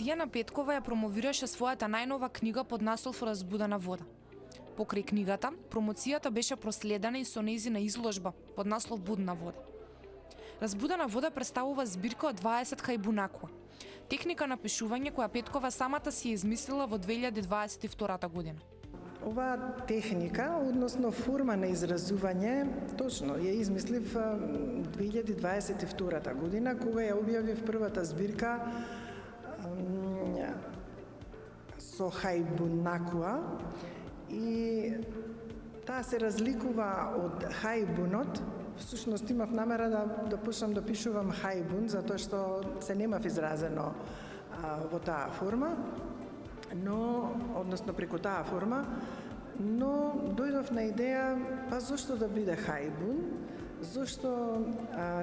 Дијана Петкова ја промовираше својата најнова книга под наслов Разбудена вода. Покрај книгата, промоцијата беше проследена и со нејзина изложба под наслов Будна вода. Разбудена вода представува збирка од 20 хајбунакуа, техника на пишување која Петкова самата си ја измислила во 2022 година. Оваа техника, односно форма на изразување, точно ја измислив 2022 година, кога ја објавив првата збирка со хајбунакуа, и таа се разликува од хајбунот. Всушност имав намера да почнам да пишувам хајбун, затоа што се немав изразено во таа форма, односно преку таа форма, но дојдов на идеја, па зошто да биде хајбун, зошто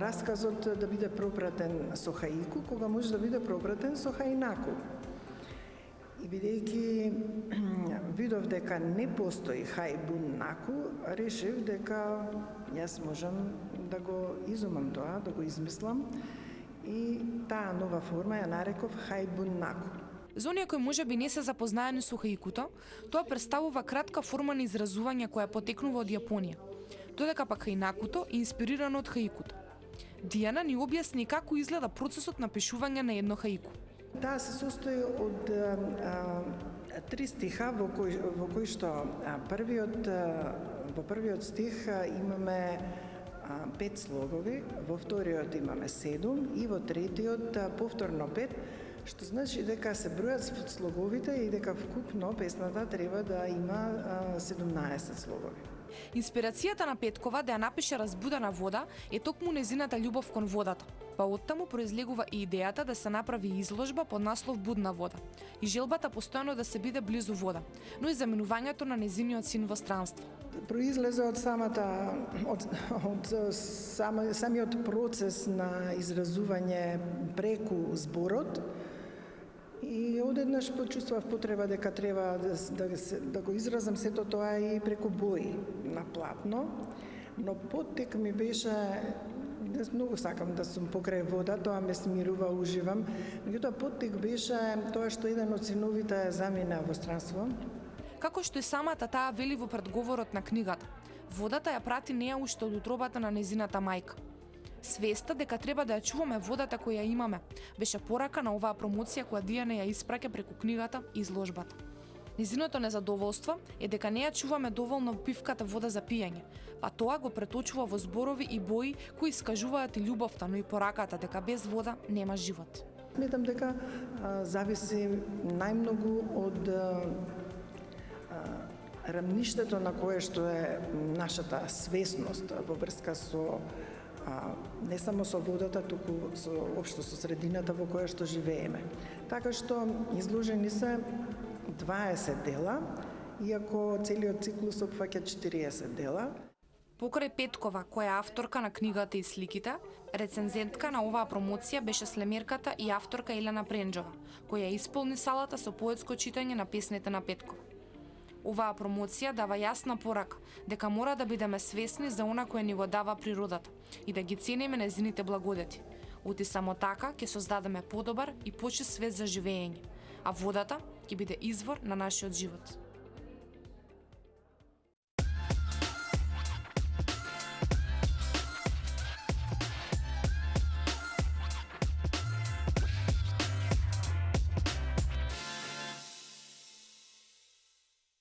расказот да биде пропратен со хаику, кога може да биде пропратен со хаинаку. И бидејќи видов дека не постои хајбуннаку, решив дека јас можам да го изумам тоа, да го измислам, и таа нова форма ја нареков хајбуннаку. За оние кои можеби не се запознаени со хаикуто, тоа представува кратка форма на изразување која потекнува од Јапонија, додека пак хаинакуто е инспирирано од хаикуто. Дијана ни објасни како изгледа процесот на пишување на едно хаику. Таа се состои од 3 стиха во кои што во првиот стих имаме 5 слогови, во вториот имаме 7 и во третиот повторно 5, што значи дека се бројат слоговите и дека вкупно песната треба да има 17 слогови. Инспирацијата на Петкова да ја напише Разбудена вода е токму нејзината љубов кон водата, па оттаму произлегува и идејата да се направи изложба под наслов Будна вода и желбата постојано да се биде близу вода, но и заминувањето на нејзиниот син во странство. Произлезе од самиот процес на изразување преку зборот, и одеднаш почувствував потреба дека треба да го изразам сето тоа и преку бои на платно, но поттек ми беше, многу сакам да сум покрај вода, тоа ме смирува, уживам, меѓутоа поттек беше тоа што еден од синовите замина во странство. Како што и самата таа вели во предговорот на книгата, водата ја прати неа уште од утробата на нејзината мајка. Свеста дека треба да ја чуваме водата која имаме беше порака на оваа промоција која Дијана ја испраќа преку книгата и изложбата. Нејзиното незадоволство е дека не ја чуваме доволно пивката вода за пиење, па тоа го преточува во зборови и бои кои искажуваат и љубовта, но и пораката дека без вода нема живот. Сметам дека зависи најмногу од рамништето на кое што е нашата свесност во врска со не само со водата, туку општо со средината во која што живееме. Така што изложени се 20 дела, иако целиот циклус опфаќа 40 дела. Покрај Петкова, која е авторка на книгата и сликите, рецензентка на оваа промоција беше слемерката и авторка Елена Пренџова, која исполни салата со поетско читање на песните на Петкова. Оваа промоција дава јасна порака дека мора да бидеме свесни за она кое ни го дава природата и да ги цениме нејзините благодети. Оти само така ќе создадеме подобар и почист свет за живење, а водата ќе биде извор на нашиот живот.